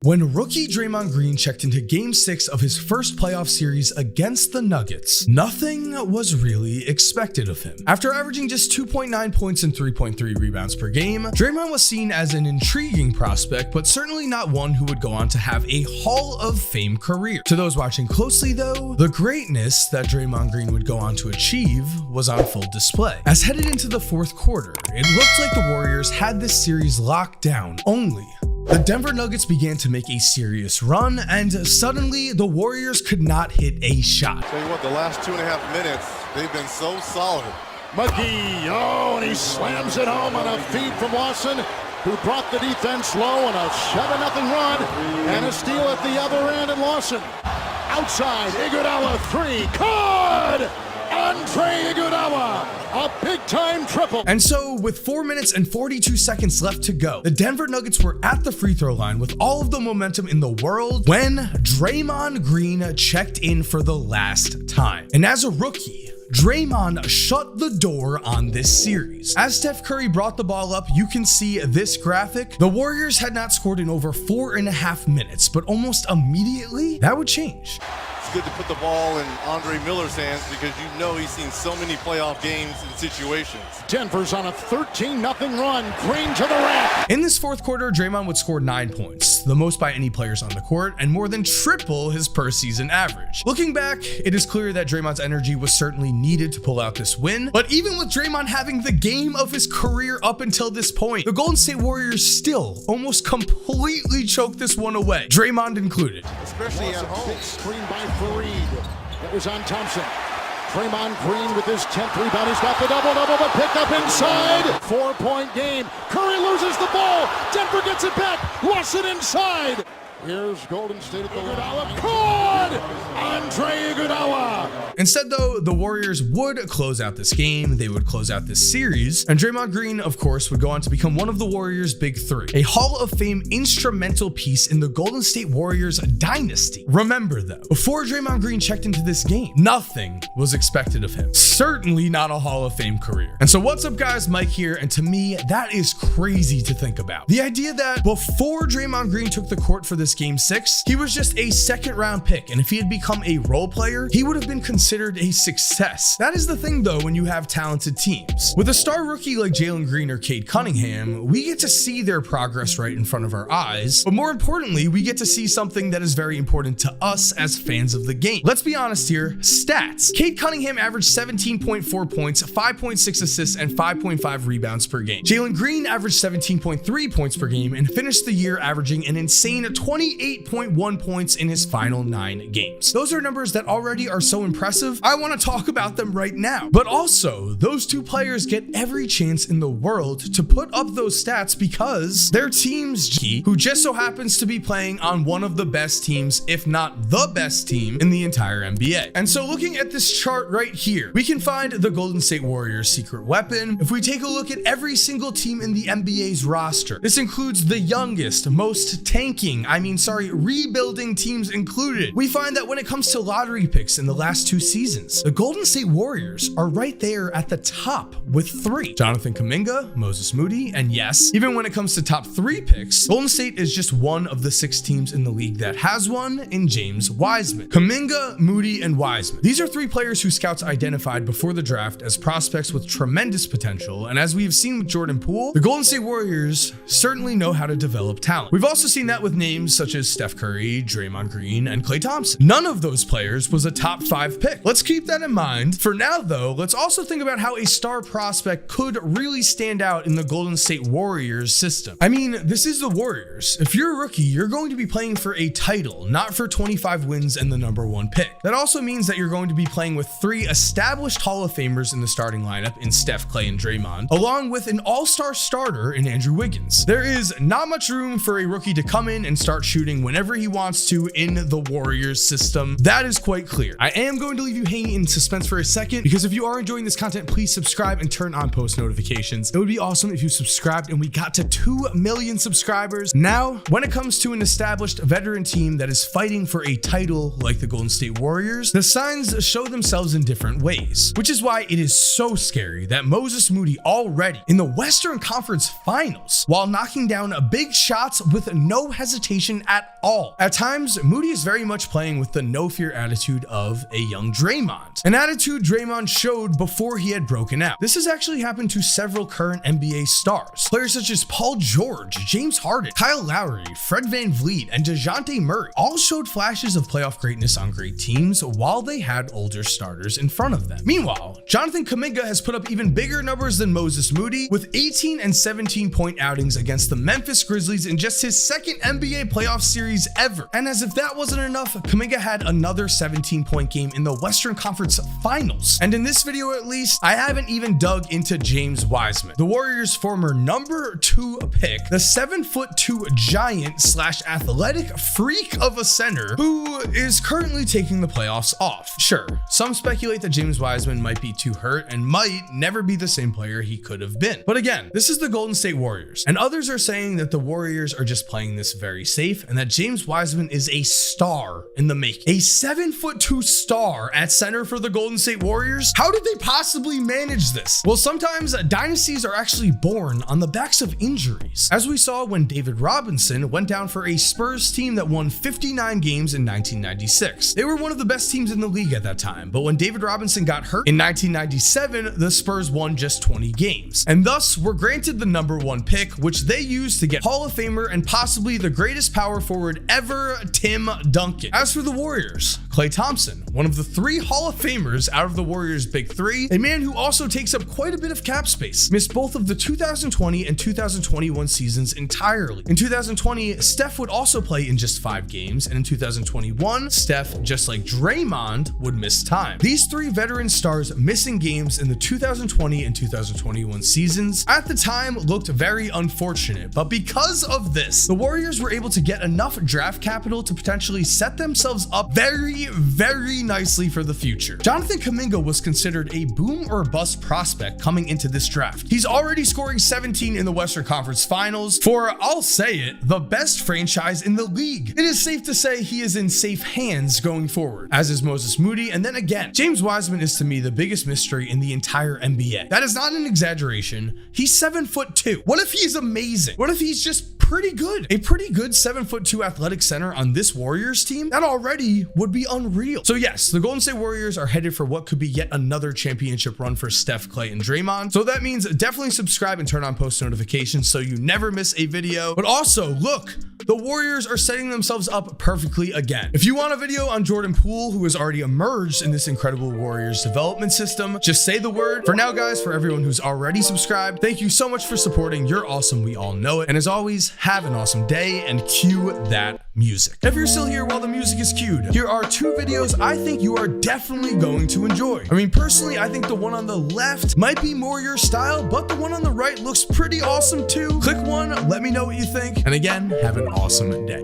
When rookie Draymond Green checked into Game 6 of his first playoff series against the Nuggets, nothing was really expected of him. After averaging just 2.9 points and 3.3 rebounds per game, Draymond was seen as an intriguing prospect, but certainly not one who would go on to have a Hall of Fame career. To those watching closely though, the greatness that Draymond Green would go on to achieve was on full display. As headed into the fourth quarter, it looked like the Warriors had this series locked down, only the Denver Nuggets began to make a serious run, and suddenly the Warriors could not hit a shot. Tell you what, the last 2.5 minutes, they've been so solid. McGee, and he slams it home on a feed from Lawson, who brought the defense low on a 7-0 run, and a steal at the other end, and Lawson outside, Iguodala, three, good! Andre Iguodala, a big-time triple. And so, with 4 minutes and 42 seconds left to go, the Denver Nuggets were at the free throw line with all of the momentum in the world when Draymond Green checked in for the last time. And as a rookie, Draymond shut the door on this series. As Steph Curry brought the ball up, you can see this graphic. The Warriors had not scored in over 4.5 minutes, but almost immediately, that would change. It's good to put the ball in Andre Miller's hands because you know he's seen so many playoff games and situations. Denver's on a 13-0 run. Green to the rack. In this fourth quarter, Draymond would score 9 points, the most by any players on the court, and more than triple his per-season average. Looking back, it is clear that Draymond's energy was certainly needed to pull out this win, but even with Draymond having the game of his career up until this point, the Golden State Warriors still almost completely choked this one away, Draymond included. Especially at home. Big screen by Fareed. That was on Thompson. Draymond Green with his 10th rebound. He's got the double-double, but picked up inside. 4-point game. Curry loses the ball. Denver gets it back. Lawson inside. Here's Golden State at the line. Good! Andre Iguodala. Instead, though, the Warriors would close out this game, they would close out this series, and Draymond Green, of course, would go on to become one of the Warriors' big three, a Hall of Fame instrumental piece in the Golden State Warriors dynasty. Remember, though, before Draymond Green checked into this game, nothing was expected of him. Certainly not a Hall of Fame career. And so what's up, guys? Mike here, and to me, that is crazy to think about. The idea that before Draymond Green took the court for this Game 6, he was just a second-round pick, and if he had become a role player, he would have been considered a success. That is the thing, though, when you have talented teams. With a star rookie like Jalen Green or Cade Cunningham, we get to see their progress right in front of our eyes, but more importantly, we get to see something that is very important to us as fans of the game. Let's be honest here, stats. Cade Cunningham averaged 17.4 points, 5.6 assists, and 5.5 rebounds per game. Jalen Green averaged 17.3 points per game and finished the year averaging an insane 28.1 points in his final 9 games. Those are numbers that already are so impressive, I want to talk about them right now. But also, those two players get every chance in the world to put up those stats because their team's who just so happens to be playing on one of the best teams, if not the best team in the entire NBA. And so looking at this chart right here, we can find the Golden State Warriors' secret weapon. If we take a look at every single team in the NBA's roster, this includes the youngest, most rebuilding teams included. We find that when it comes to lottery picks in the last 2 seasons, the Golden State Warriors are right there at the top with 3. Jonathan Kuminga, Moses Moody, and yes, even when it comes to top 3 picks, Golden State is just one of the 6 teams in the league that has one in James Wiseman. Kuminga, Moody, and Wiseman. These are 3 players who scouts identified before the draft as prospects with tremendous potential, and as we've seen with Jordan Poole, the Golden State Warriors certainly know how to develop talent. We've also seen that with names such as Steph Curry, Draymond Green, and Klay Thompson. None of those players was a top 5 pick. Let's keep that in mind. For now, though, let's also think about how a star prospect could really stand out in the Golden State Warriors system. I mean, this is the Warriors. If you're a rookie, you're going to be playing for a title, not for 25 wins and the #1 pick. That also means that you're going to be playing with 3 established Hall of Famers in the starting lineup in Steph, Klay, and Draymond, along with an all-star starter in Andrew Wiggins. There is not much room for a rookie to come in and start shooting whenever he wants to in the Warriors system. That is quite clear. I am going to leave you hanging in suspense for a second because if you are enjoying this content, please subscribe and turn on post notifications. It would be awesome if you subscribed and we got to 2 million subscribers. Now, when it comes to an established veteran team that is fighting for a title like the Golden State Warriors, the signs show themselves in different ways, which is why it is so scary that Moses Moody already in the Western Conference Finals, while knocking down big shots with no hesitation competition at all. At times, Moody is very much playing with the no fear attitude of a young Draymond, an attitude Draymond showed before he had broken out. This has actually happened to several current NBA stars. Players such as Paul George, James Harden, Kyle Lowry, Fred VanVleet, and DeJounte Murray all showed flashes of playoff greatness on great teams while they had older starters in front of them. Meanwhile, Jonathan Kuminga has put up even bigger numbers than Moses Moody, with 18 and 17-point outings against the Memphis Grizzlies in just his second NBA playoff series ever. And as if that wasn't enough, Kuminga had another 17-point game in the Western Conference Finals. And in this video at least, I haven't even dug into James Wiseman, the Warriors' former number 2 pick, the 7'2" giant / athletic freak of a center who is currently taking the playoffs off. Sure, some speculate that James Wiseman might be too hurt and might never be the same player he could have been. But again, this is the Golden State Warriors, and others are saying that the Warriors are just playing this very safe and that James Wiseman is a star in the making. A 7'2" star at center for the Golden State Warriors? How did they possibly manage this? Well, sometimes dynasties are actually born on the backs of injuries, as we saw when David Robinson went down for a Spurs team that won 59 games in 1996. They were one of the best teams in the league at that time, but when David Robinson got hurt in 1997, the Spurs won just 20 games, and thus were granted the number 1 pick, which they used to get Hall of Famer and possibly the greatest power forward ever, Tim Duncan. As for the Warriors, Klay Thompson, one of the 3 Hall of Famers out of the Warriors' big 3, a man who also takes up quite a bit of cap space, missed both of the 2020 and 2021 seasons entirely. In 2020, Steph would also play in just 5 games, and in 2021, Steph, just like Draymond, would miss time. These 3 veteran stars missing games in the 2020 and 2021 seasons at the time looked very unfortunate, but because of this, the Warriors were able to get enough draft capital to potentially set themselves up very nicely for the future. Jonathan Kuminga was considered a boom or bust prospect coming into this draft. He's already scoring 17 in the Western Conference Finals for, I'll say it, the best franchise in the league. It is safe to say he is in safe hands going forward, as is Moses Moody, and then again, James Wiseman is to me the biggest mystery in the entire NBA. That is not an exaggeration. He's 7'2". What if he's amazing? What if he's just pretty good? A pretty good 7'2" athletic center on this Warriors team? That already would be unreal. So yes, the Golden State Warriors are headed for what could be yet another championship run for Steph, Klay, and Draymond. So that means definitely subscribe and turn on post notifications so you never miss a video. But also, look, the Warriors are setting themselves up perfectly again. If you want a video on Jordan Poole, who has already emerged in this incredible Warriors development system, just say the word. For now, guys, for everyone who's already subscribed, thank you so much for supporting. You're awesome. We all know it. And as always, have an awesome day and cue that music. If you're still here while the music is cued, here are 2 videos I think you are definitely going to enjoy. I mean, personally, I think the one on the left might be more your style, but the one on the right looks pretty awesome too. Click one, let me know what you think. And again, have an awesome day.